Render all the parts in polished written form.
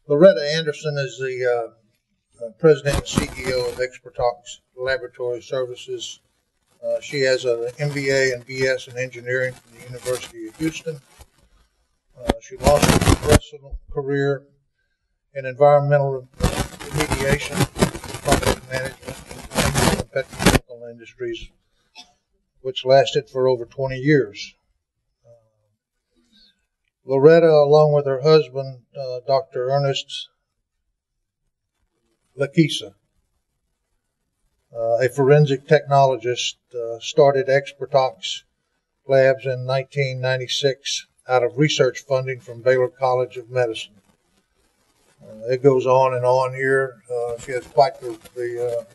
Loretta Anderson is the President and CEO of ExperTox Laboratory Services. She has an MBA and BS in engineering from the University of Houston. She launched her professional career in environmental remediation, project management, and petrochemical industries, which lasted for over 20 years. Loretta, along with her husband, Dr. Ernest Lakisa, a forensic technologist, started ExperTox Labs in 1996 out of research funding from Baylor College of Medicine. It goes on and on here. She has quite the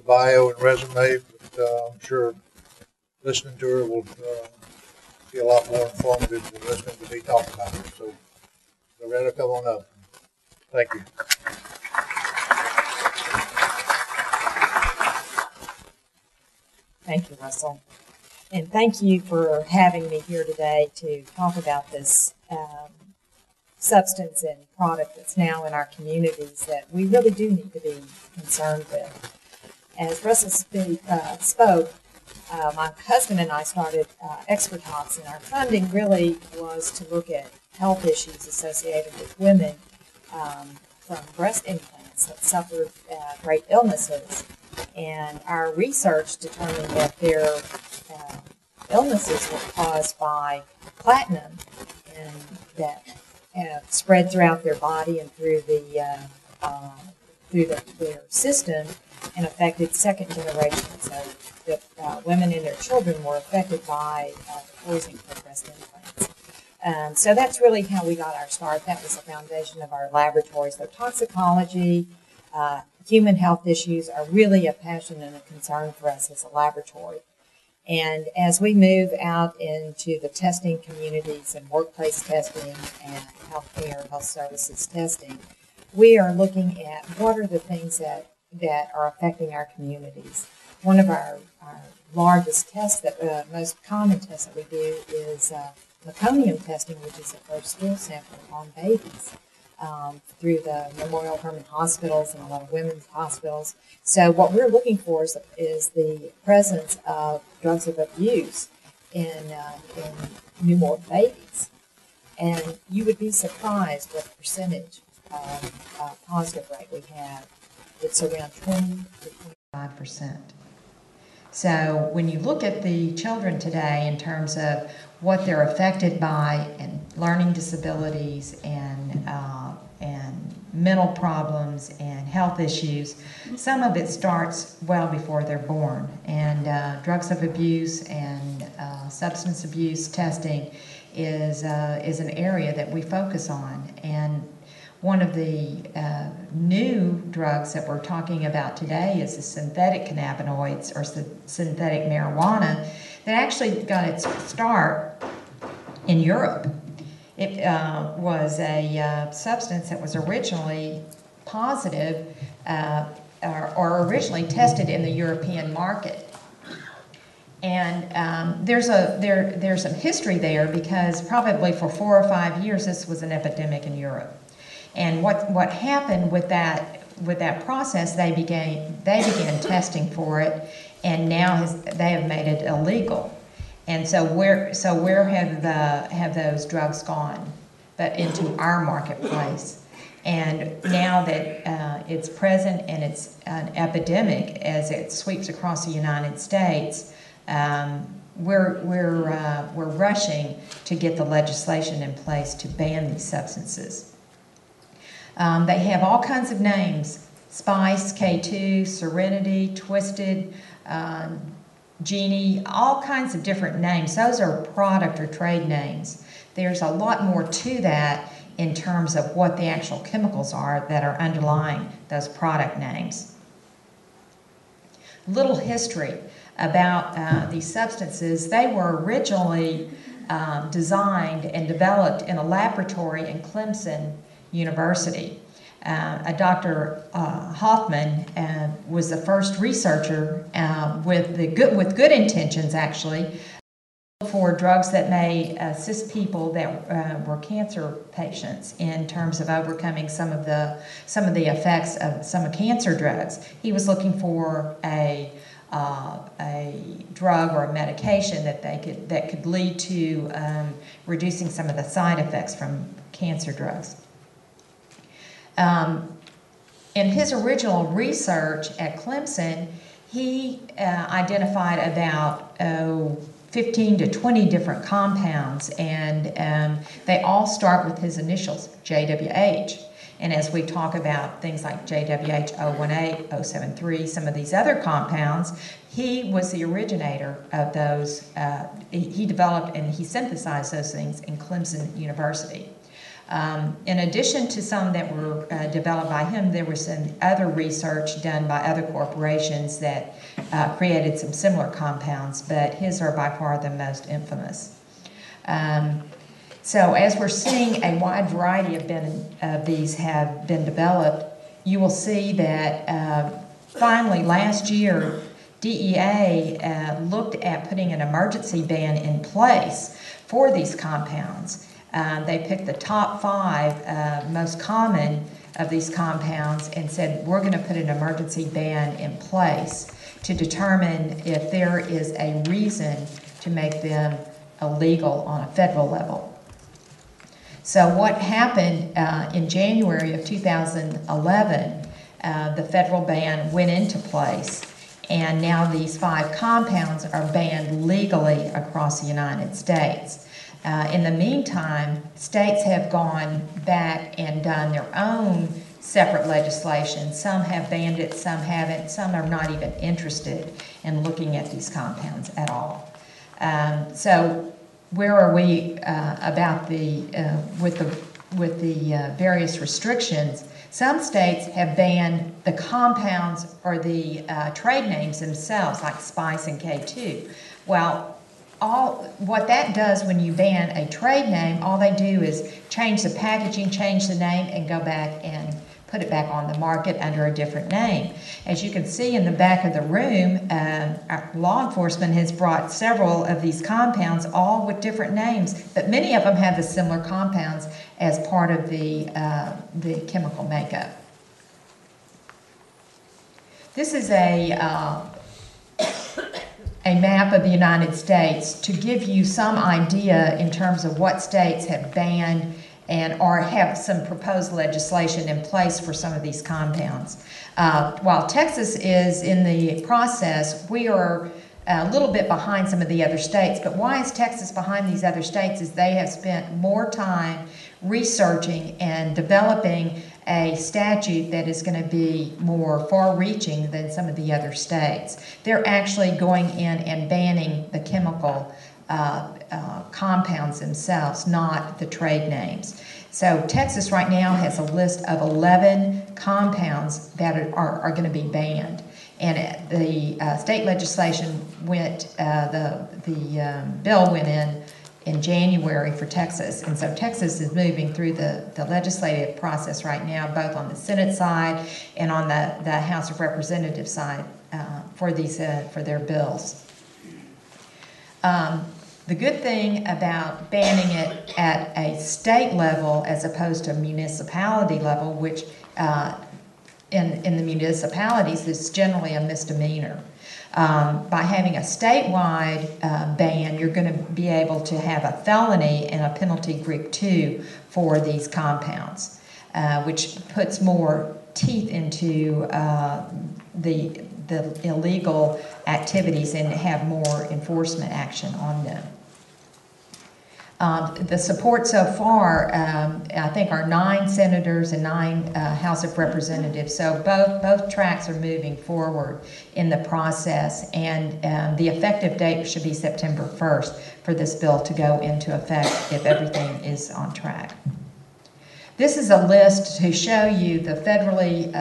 bio and resume, but I'm sure listening to her will be a lot more informative than listening to me talk about her. So, Loretta, come on up. Thank you. Thank you, Russell. And thank you for having me here today to talk about this substance and product that's now in our communities that we really do need to be concerned with. As Russell spoke, my husband and I started ExperTox, and our funding really was to look at health issues associated with women from breast implants that suffered great illnesses. And our research determined that their illnesses were caused by platinum, and that spread throughout their body and through their system and affected second generation. So that women and their children were affected by the poisoning from breast implants. So that's really how we got our start. That was the foundation of our laboratory. So toxicology, human health issues are really a passion and a concern for us as a laboratory. And as we move out into the testing communities and workplace testing and healthcare, health services testing, we are looking at what are the things that are affecting our communities. One of our largest tests, most common tests that we do is meconium testing, which is the first stool sample on babies. Through the Memorial Hermann hospitals and a lot of women's hospitals. So what we're looking for is the presence of drugs of abuse in newborn babies. And you would be surprised what percentage of positive rate we have. It's around 20 to 25%. So when you look at the children today in terms of what they're affected by and learning disabilities and mental problems and health issues, some of it starts well before they're born. And drugs of abuse and substance abuse testing is an area that we focus on. And one of the new drugs that we're talking about today is the synthetic cannabinoids or synthetic marijuana that actually got its start in Europe. It was a substance that was originally positive or originally tested in the European market. And there's some history there because probably for 4 or 5 years this was an epidemic in Europe. And what happened with that process, they began testing for it, and now they have made it illegal. And so where have those drugs gone? But into our marketplace. And now that it's present and it's an epidemic as it sweeps across the United States, we're rushing to get the legislation in place to ban these substances. They have all kinds of names: Spice, K2, Serenity, Twisted, Genie, all kinds of different names. Those are product or trade names. There's a lot more to that in terms of what the actual chemicals are that are underlying those product names. Little history about these substances. They were originally designed and developed in a laboratory in Clemson University. Dr. Hoffman was the first researcher with good intentions, actually, for drugs that may assist people that were cancer patients in terms of overcoming some of the effects of some cancer drugs. He was looking for a drug or a medication that could lead to reducing some of the side effects from cancer drugs. In his original research at Clemson, he identified about 15 to 20 different compounds, and they all start with his initials, JWH. And as we talk about things like JWH 018, 073, some of these other compounds, he was the originator of those. He developed and he synthesized those things in Clemson University. In addition to some that were developed by him, there was some other research done by other corporations that created some similar compounds, but his are by far the most infamous. So as we're seeing a wide variety of these have been developed, you will see that finally last year, DEA looked at putting an emergency ban in place for these compounds. They picked the top 5 most common of these compounds and said, we're going to put an emergency ban in place to determine if there is a reason to make them illegal on a federal level. So what happened in January of 2011, the federal ban went into place, and now these 5 compounds are banned legally across the United States. In the meantime, states have gone back and done their own separate legislation. Some have banned it, some haven't, some are not even interested in looking at these compounds at all. So where are we about with the various restrictions? Some states have banned the compounds or the trade names themselves, like Spice and K2. Well, what that does when you ban a trade name, all they do is change the packaging, change the name, and go back and put it back on the market under a different name. As you can see in the back of the room, our law enforcement has brought several of these compounds, all with different names, but many of them have the similar compounds as part of the chemical makeup. This is a map of the United States to give you some idea in terms of what states have banned and or have some proposed legislation in place for some of these compounds. While Texas is in the process, we are a little bit behind some of the other states. But why is Texas behind these other states is they have spent more time researching and developing a statute that is going to be more far-reaching than some of the other states. They're actually going in and banning the chemical compounds themselves, not the trade names. So Texas right now has a list of 11 compounds that are going to be banned. And the state legislation went, the bill went in January for Texas. And so Texas is moving through the legislative process right now, both on the Senate side and on the House of Representatives side for their bills. The good thing about banning it at a state level as opposed to municipality level, which in the municipalities is generally a misdemeanor. By having a statewide ban, you're going to be able to have a felony and a penalty group 2 for these compounds, which puts more teeth into the illegal activities and have more enforcement action on them. The support so far, I think, are 9 senators and 9 House of Representatives. So both tracks are moving forward in the process, and the effective date should be September 1st for this bill to go into effect if everything is on track. This is a list to show you the federally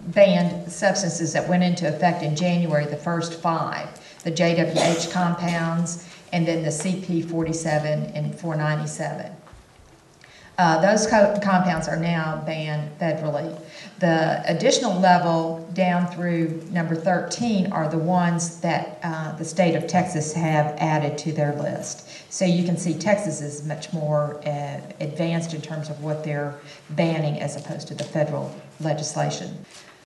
banned substances that went into effect in January, the first 5, the JWH compounds, and then the CP 47 and 497. Those compounds are now banned federally. The additional level down through number 13 are the ones that the state of Texas have added to their list. So you can see Texas is much more advanced in terms of what they're banning as opposed to the federal legislation.